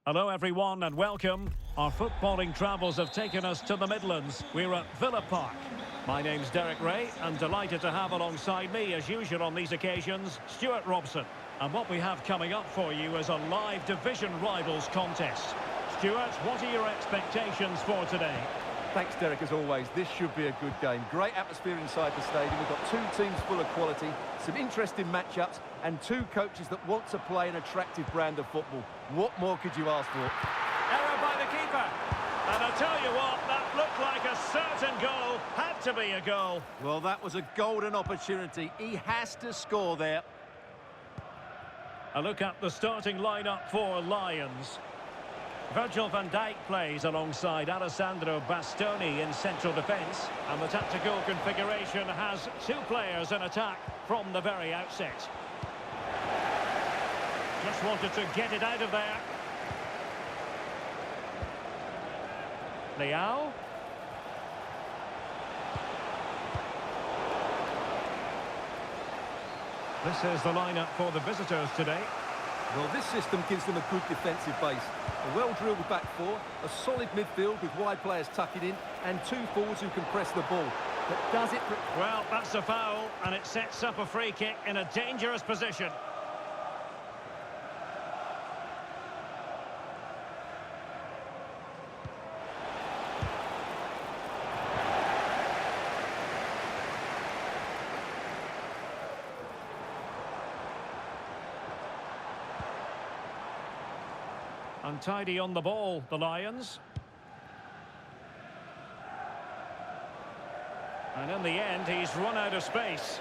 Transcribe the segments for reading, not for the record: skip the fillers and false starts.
Hello everyone and welcome. Our footballing travels have taken us to the Midlands. We're at Villa Park. My name's Derek Ray and delighted to have alongside me, as usual on these occasions, Stuart Robson. And what we have coming up for you is a live division rivals contest. Stuart, what are your expectations for today? Thanks, Derek, as always. This should be a good game. Great atmosphere inside the stadium. We've got two teams full of quality, some interesting matchups, and two coaches that want to play an attractive brand of football. What more could you ask for? Error by the keeper. And I tell you what, that looked like a certain goal. Had to be a goal. Well, that was a golden opportunity. He has to score there. A look at the starting lineup for Lions. Virgil van Dijk plays alongside Alessandro Bastoni in central defence. And the tactical configuration has two players in attack from the very outset. Just wanted to get it out of there. Leao. This is the lineup for the visitors today. Well, this system gives them a good defensive base. A well-drilled back four, a solid midfield with wide players tucking in, and two forwards who can press the ball. But does it... Well, that's a foul, and it sets up a free kick in a dangerous position. Untidy on the ball, the Lions. And in the end, he's run out of space.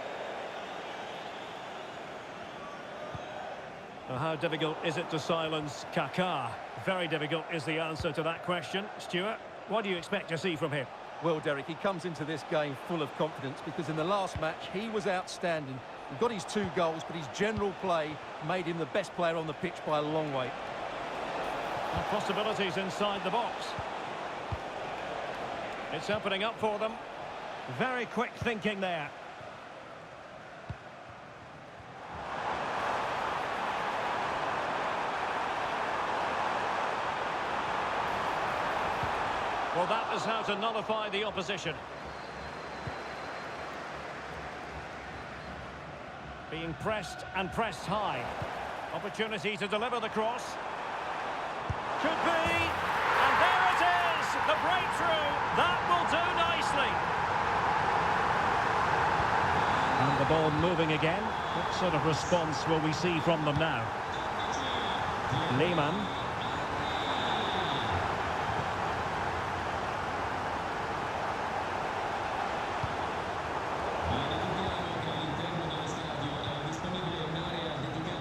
So how difficult is it to silence Kaká? Very difficult is the answer to that question. Stuart, what do you expect to see from him? Well, Derek, he comes into this game full of confidence because in the last match, he was outstanding. He got his 2 goals, but his general play made him the best player on the pitch by a long way. And possibilities inside the box. It's opening up for them. Very quick thinking there. Well, that is how to nullify the opposition. Being pressed and pressed high. Opportunity to deliver the cross. Could be, and there it is, the breakthrough. That will do nicely. And the ball moving again. What sort of response will we see from them now? Lehmann.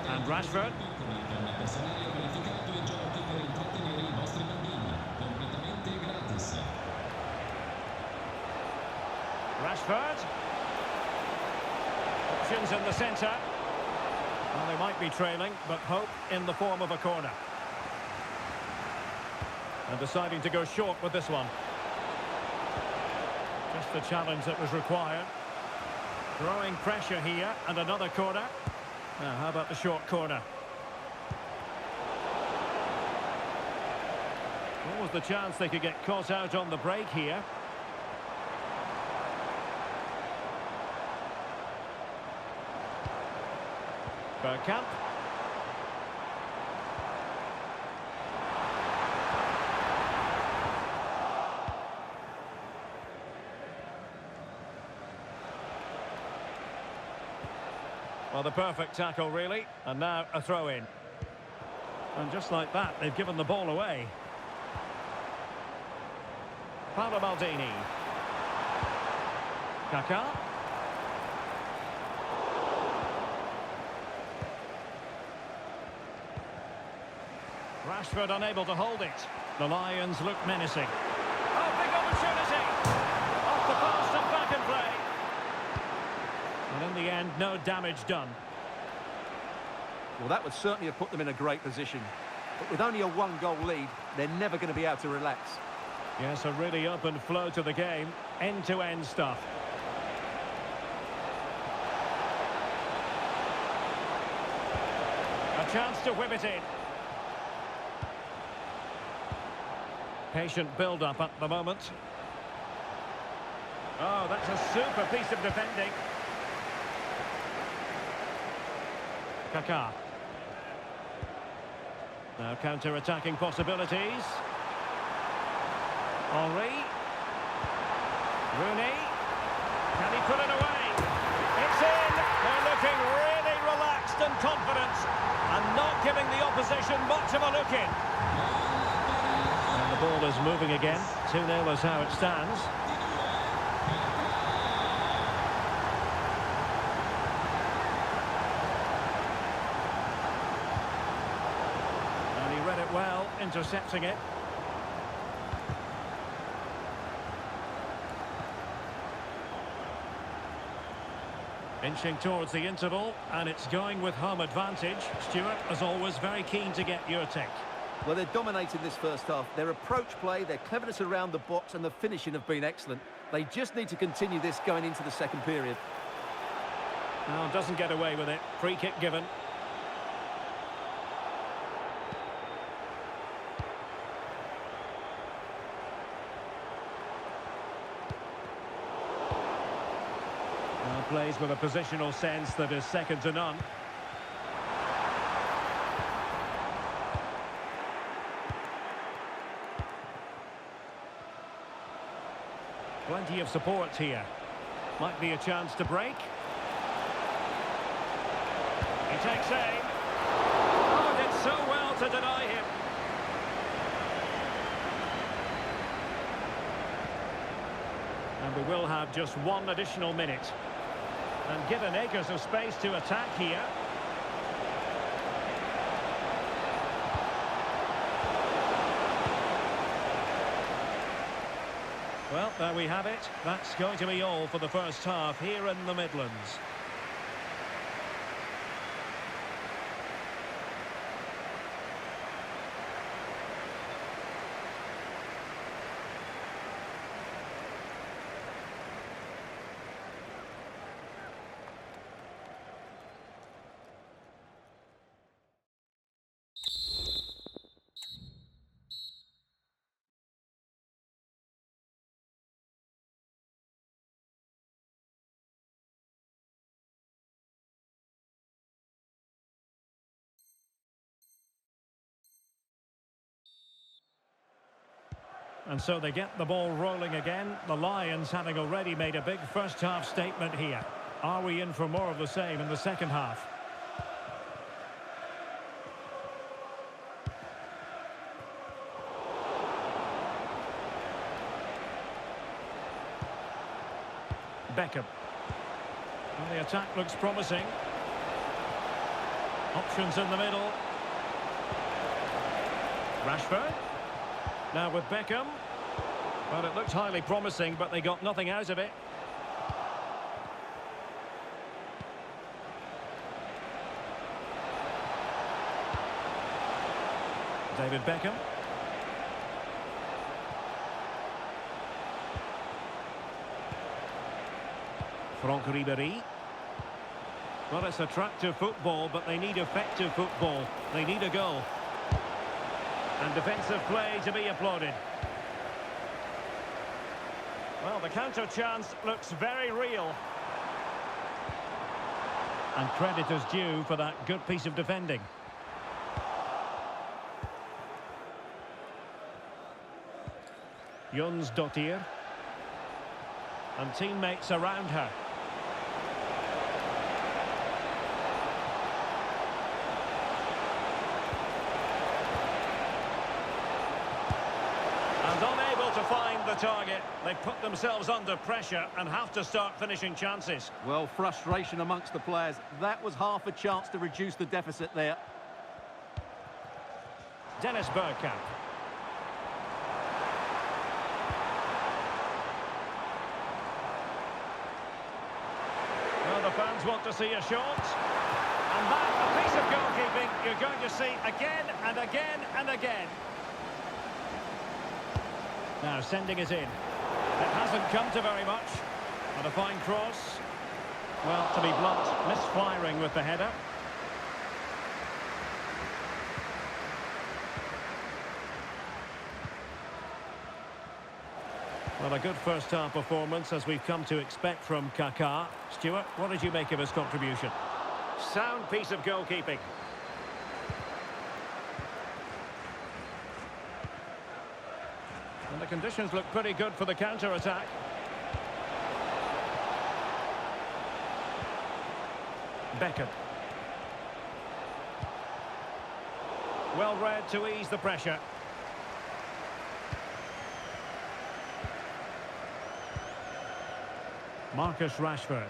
And Rashford. Rashford. Options in the centre. Well, they might be trailing, but hope in the form of a corner. And deciding to go short with this one. Just the challenge that was required. Growing pressure here, and another corner. Now, how about the short corner? What was the chance they could get caught out on the break here? Bergkamp. Well, the perfect tackle, really. And now a throw-in. And just like that, they've given the ball away. Paolo Maldini. Kaká. Rashford unable to hold it. The Lions look menacing. Oh, big opportunity! Off the post and back in play. And in the end, no damage done. Well, that would certainly have put them in a great position. But with only a 1-goal lead, they're never going to be able to relax. Yes, a really open flow to the game. End-to-end stuff. A chance to whip it in. Patient build-up at the moment. Oh, that's a super piece of defending. Kaká. Now counter-attacking possibilities. Henry. Rooney. Can he put it away? It's in! They're looking really relaxed and confident and not giving the opposition much of a look in. And the ball is moving again. 2-0 is how it stands. And he read it well, intercepting it. Inching towards the interval, and it's going with home advantage. Stuart, as always, very keen to get your take. Well, they're dominating this first half. Their approach play, their cleverness around the box and the finishing have been excellent. They just need to continue this going into the second period. Well, doesn't get away with it. Free kick given. Well, plays with a positional sense that is second to none. Plenty of support here. Might be a chance to break. He takes aim. Oh, did so well to deny him. And we will have just one additional minute. And given acres of space to attack here. Well, there we have it. That's going to be all for the first half here in the Midlands. And so they get the ball rolling again. The Lions having already made a big first half statement here. Are we in for more of the same in the second half? Beckham. Well, the attack looks promising. Options in the middle. Rashford. Now with Beckham. Well, it looked highly promising, but they got nothing out of it. David Beckham. Franck Ribéry. Well, it's attractive football, but they need effective football. They need a goal. And defensive play to be applauded. Well, the counter chance looks very real. And credit is due for that good piece of defending. Jonsdottir. And teammates around her. And unable to find the target. They put themselves under pressure and have to start finishing chances. Well, frustration amongst the players. That was half a chance to reduce the deficit there. Dennis Bergkamp. Well, the fans want to see a shot. And that, a piece of goalkeeping you're going to see again and again and again. Now sending it in. It hasn't come to very much. And a fine cross. Well, to be blunt, misfiring with the header. Well, a good first-half performance, as we've come to expect from Kaká. Stuart, what did you make of his contribution? Sound piece of goalkeeping. And the conditions look pretty good for the counter-attack. Beckham. Well read to ease the pressure. Marcus Rashford.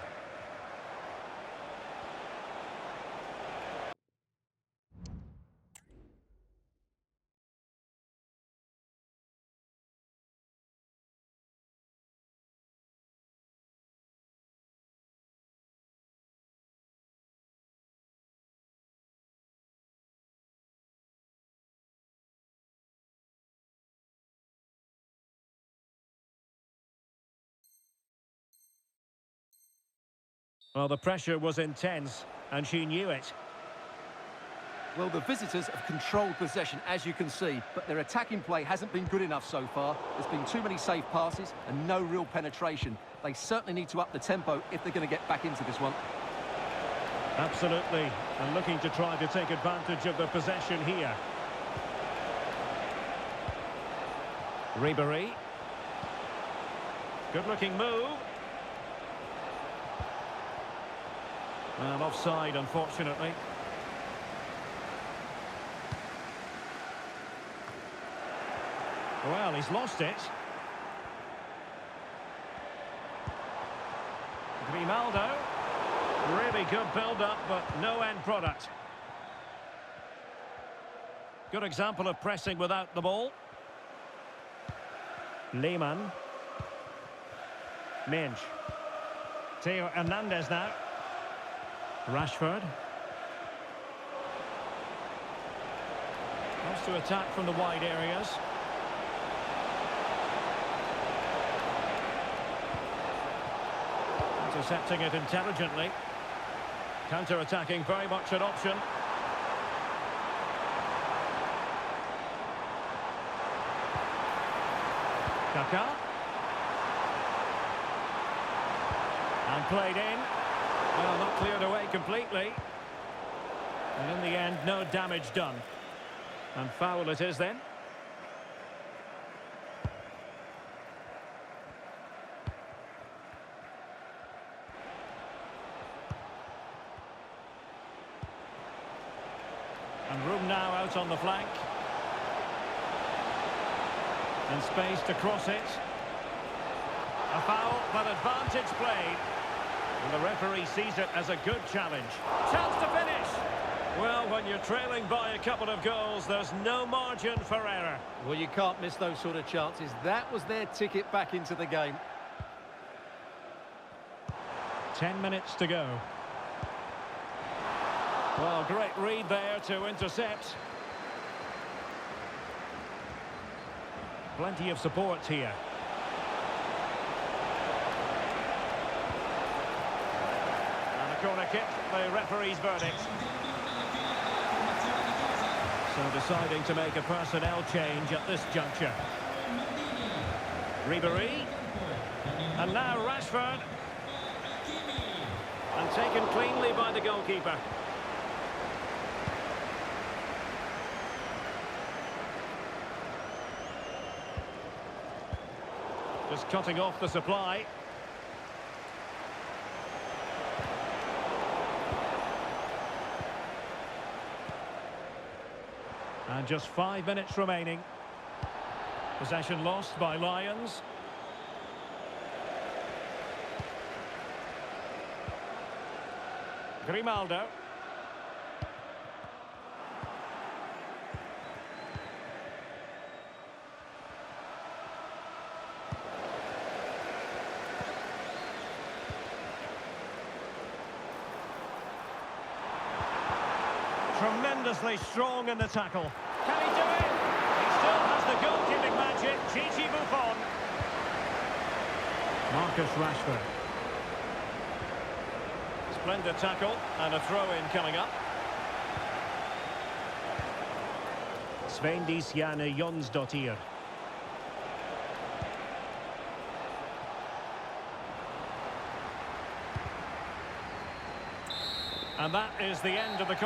Well, the pressure was intense, and she knew it. Well, the visitors have controlled possession, as you can see, but their attacking play hasn't been good enough so far. There's been too many safe passes and no real penetration. They certainly need to up the tempo if they're going to get back into this one. Absolutely, and looking to try to take advantage of the possession here. Ribéry. Good-looking move. And offside, unfortunately. Well, he's lost it. Grimaldo. Really good build-up, but no end product. Good example of pressing without the ball. Lehmann. Minch. Theo Hernandez now. Rashford. Wants to attack from the wide areas. Intercepting it intelligently. Counter-attacking, very much an option. Kaká. And played in. Well, not cleared away completely. And in the end, no damage done. And foul it is then. And room now out on the flank. And space to cross it. A foul, but advantage played. And the referee sees it as a good challenge. Chance to finish! Well, when you're trailing by a couple of goals, there's no margin for error. Well, you can't miss those sort of chances. That was their ticket back into the game. 10 minutes to go. Well, great read there to intercept. Plenty of support here. And a corner kick, the referee's verdict. So deciding to make a personnel change at this juncture. Ribéry. And now Rashford. And taken cleanly by the goalkeeper. Just cutting off the supply. And just 5 minutes remaining. Possession lost by Lions. Grimaldo. Tremendously strong in the tackle. Can he do it? He still has the goalkeeping magic. Gigi Buffon. Marcus Rashford. Splendid tackle and a throw-in coming up. Svendis Janne Jonsdottir. And that is the end of the